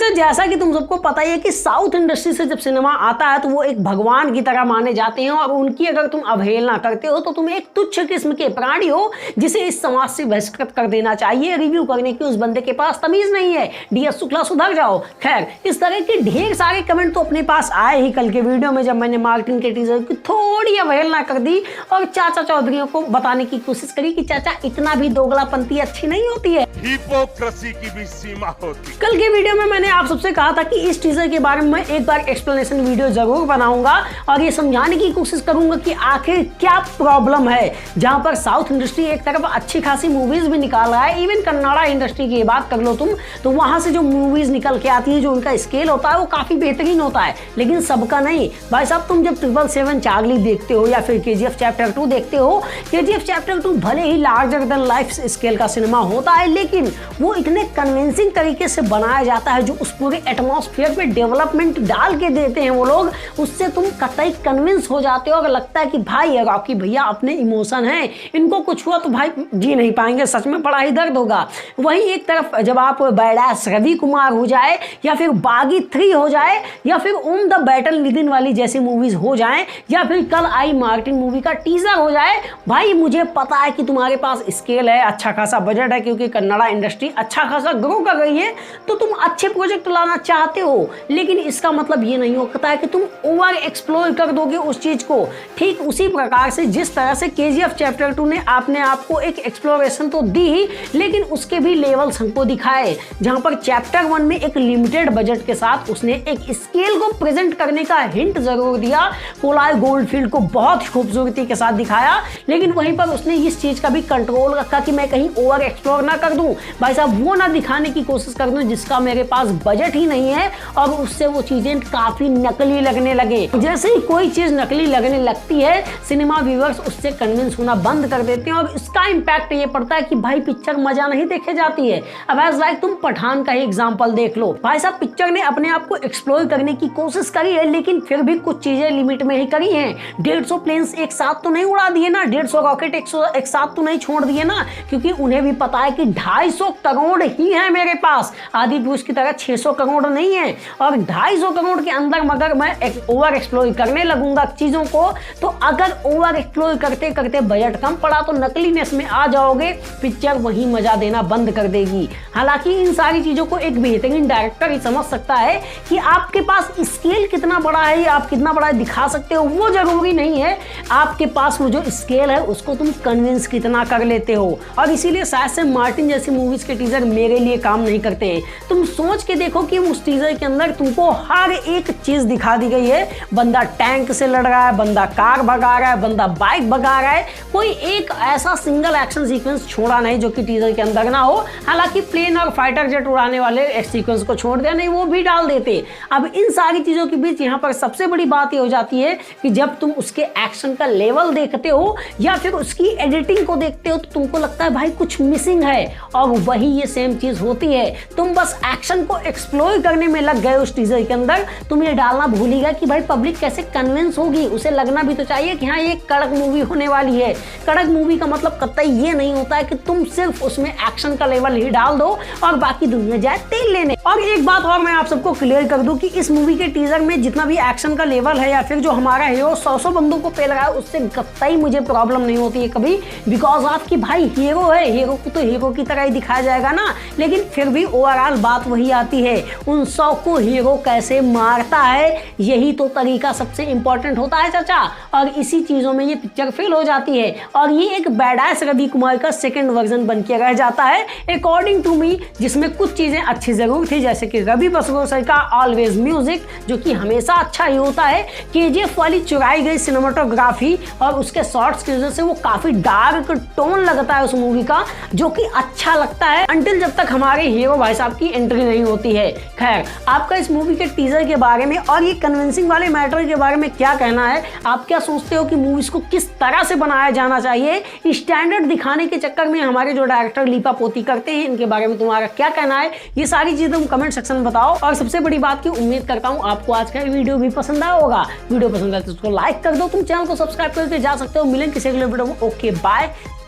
दोस्तों जैसा कि तुम सबको पता ही है कि साउथ इंडस्ट्री से जब सिनेमा आता है तो वो एक भगवान की तरह माने जाते हैं और उनकी अगर तुम अवहेलना करते हो तो तुम एक तुच्छ किस्म के प्राणी हो जिसे इस समाज से बहिष्कृत कर देना चाहिए। रिव्यू करने की उस बंदे के पास तमीज नहीं है। DS शुक्ला सुधर जाओ। खैर, इस तरह के ढेर सारे कमेंट तो अपने पास आए ही कल के वीडियो में, जब मैंने मार्टिन के टीजर की थोड़ी अवहेलना कर दी और चाचा चौधरी को बताने की कोशिश करी कि चाचा इतना भी दोगलापंती अच्छी नहीं होती है, हिपोक्रेसी की भी सीमा होती। कल के वीडियो में मैंने आप सबसे कहा था कि इस टीजर के बारे में मैं एक बार एक्सप्लेनेशन वीडियो जरूर बनाऊंगा और ये समझाने की कोशिश करूंगा कि आखिर क्या प्रॉब्लम है। जहां पर साउथ इंडस्ट्री एक तरफ अच्छी खासी मूवीज भी निकाल रहा है, इवन कन्नाडा इंडस्ट्री की बात कर लो तुम, तो वहां से जो मूवीज निकल के आती है, जो उनका स्केल होता है वो काफी बेहतरीन होता है, लेकिन सबका नहीं। भाई साहब, तुम जब 777 चार्ली देखते हो या फिर KGF चैप्टर 2 देखते हो, KGF चैप्टर 2 भले ही लार्जर देन लाइफ स्केल का सिनेमा होता है, लेकिन वो इतने कन्विंसिंग तरीके से बनाया जाता है, जो उस पूरे एटमॉस्फेयर पे डेवलपमेंट डाल के देते हैं वो लोग, उससे तुम कतई कन्विंस हो जाते हो और लगता है कि भाई ये रॉकी भैया अपने इमोशन हैं, इनको कुछ हुआ तो भाई जी नहीं पाएंगे, सच में बड़ा ही दर्द होगा। वहीं एक तरफ जब आप बैडास रवि कुमार हो जाए या फिर बागी 3 हो जाए या फिर ओम द बैटल विदिन वाली जैसी मूवीज हो जाए या फिर कल आई मार्टिन मूवी का टीजर हो जाए, भाई मुझे पता है कि तुम्हारे पास स्केल है, अच्छा खासा बजट है, क्योंकि कन्नड़ा इंडस्ट्री अच्छा खासा ग्रो कर रही है, तो तुम अच्छे प्रोजेक्ट लाना चाहते हो, लेकिन इसका मतलब ये नहीं होता है कि तुम ओवर एक्सप्लोर कर दोगे उस चीज को। ठीक उसी प्रकार से जिस तरह से KGF चैप्टर 2 ने आपने आपको एक एक्सप्लोरेशन तो दी ही, लेकिन उसके भी लेवल्स हमको दिखाए, जहां पर चैप्टर 1 में एक लिमिटेड बजट के साथ उसने एक स्केल को प्रेजेंट करने का हिंट जरूर दिया, कोलाय गोल्डफील्ड को बहुत खूबसूरती के साथ दिखाया, लेकिन वहीं पर उसने इस चीज का भी कंट्रोल रखा कि मैं कहीं ओवर एक्सप्लोर ना कर दूं, भाई साहब वो ना दिखाने की कोशिश कर दूं जिसका मेरे पास बजट ही नहीं है, और उससे वो चीजें काफी नकली लगने लगे। जैसे ही कोई चीज नकली लगने लगती है, सिनेमा व्यूअर्स उससे कन्विंस होना बंद कर देते हैं और इसका इंपैक्ट ये पड़ता है कि भाई पिक्चर मजा नहीं देखे जाती है। अब एज लाइक तुम पठान का ही एग्जांपल देख लो, भाई साहब पिक्चर ने अपने आप को एक्सप्लोर करने की कोशिश करी है, लेकिन फिर भी कुछ चीजें लिमिट में ही करी हैं। 150 प्लेन्स एक साथ तो नहीं उड़ा दिए ना, 150 रॉकेट एक साथ तो नहीं छोड़ दिए ना, क्योंकि उन्हें भी पता है कि 250 करोड़ ही है मेरे पास, आदि पुरुष की तरह 600 करोड़ नहीं है, और 250 करोड़ के अंदर मगर मैं ओवर एक्सप्लोर करने लगूंगा चीजों को, तो अगर ओवर एक्सप्लोर करते करते बजट कम पड़ा तो नकलीनेस में आ जाओगे, पिक्चर वही मजा देना बंद कर देगी। हालांकि इन सारी चीजों को एक बेहतरीन डायरेक्टर ही समझ सकता है कि आपके पास स्केल कितना बड़ा है, आप कितना बड़ा दिखा सकते हो, वो जरूरी नहीं है, आपके पास वो जो स्केल है उसको तुम कन्विंस कितना कर लेते हो। और इसीलिए शायद से मार्टिन जैसी मूवीज के टीजर मेरे लिए काम नहीं करते हैं। तुम सोच के देखो कि उस टीजर के अंदर तुमको हर एक चीज दिखा दी गई है, बंदा टैंक से लड़ रहा है, बंदा कार भगा रहा है, बंदा बाइक भगा रहा है, कोई एक ऐसा सिंगल एक्शन सीक्वेंस छोड़ा नहीं जो कि टीजर के अंदर ना हो। हालांकि प्लेन और फाइटर जेट उड़ाने वाले सीक्वेंस को छोड़ दिया, नहीं वो भी डाल देते। अब इन सारी चीजों के बीच यहाँ पर सबसे बड़ी बात ये हो जाती है कि जब तुम उसके एक्शन का लेवल देखते हो या फिर उसकी एडिटिंग को देखते हो तो तुमको लगता है भाई कुछ मिसिंग है, और वही ये सेम चीज होती है। तुम बस एक्शन को एक्सप्लोर करने में लग गए उस टीजर के अंदर, तुम ये डालना भूल ही गए कि भाई पब्लिक कैसे कन्विंस होगी, उसे लगना भी तो चाहिए कि हाँ ये कड़क मूवी होने वाली है। कड़क मूवी का मतलब कतई ये नहीं होता है कि तुम सिर्फ उसमें एक्शन का लेवल ही डाल दो और बाकी दुनिया जाए तेल लेने। और एक बात और मैं आप सबको क्लियर कर दूं कि इस मूवी के टीजर में जितना भी एक्शन का लेवल है या फिर जो हमारा हीरो 100 बंदों को पेल रहा है, उससे कतई मुझे प्रॉब्लम नहीं होती है कभी, बिकॉज ऑफ कि भाई हीरो है, हीरो को तो हीरो की तरह ही दिखाया जाएगा ना। लेकिन फिर भी ओवरऑल बात वही आती है, उन 100 को हीरो कैसे मारता है, यही तो तरीका सबसे इंपॉर्टेंट होता है चाचा। और इसी चीजों में ये पिक्चर फेल हो जाती है और ये एक बैडास रवि कुमार का सेकंड वर्जन बन के रह जाता है अकॉर्डिंग टू मी, जिसमें कुछ चीजें अच्छी जरूर थी, जैसे कि रवि बसगो सर का ऑलवेज म्यूजिक जो कि हमेशा अच्छा ही होता है, KGF वाली चुराई गई सिनेमाटोग्राफी और उसके शॉट्स की वजह से वो काफी डार्क टोन लगता है उस मूवी का, जो कि अच्छा लगता है अंटिल जब तक हमारे हीरो भाई साहब की एंट्री नहीं होती है। खैर, आपका इस मूवी के टीजर के बारे में और ये कन्विंसिंग वाले मैटर के बारे में क्या कहना है? आप क्या सोचते हो कि मूवीज को किस तरह से बनाया जाना चाहिए? स्टैंडर्ड दिखाने के चक्कर में हमारे जो डायरेक्टर लीपा पोती करते हैं, इनके बारे में तुम्हारा क्या कहना है? ये सारी चीजें तुम कमेंट सेक्शन में बताओ। और सबसे बड़ी बात की उम्मीद करता हूँ आपको आज का वीडियो भी पसंद आया होगा। वीडियो पसंद आए तो उसको लाइक कर दो, तुम चैनल को सब्सक्राइब करके जा सकते हो। मिलेंगे किसी अगले वीडियो में। Okay bye.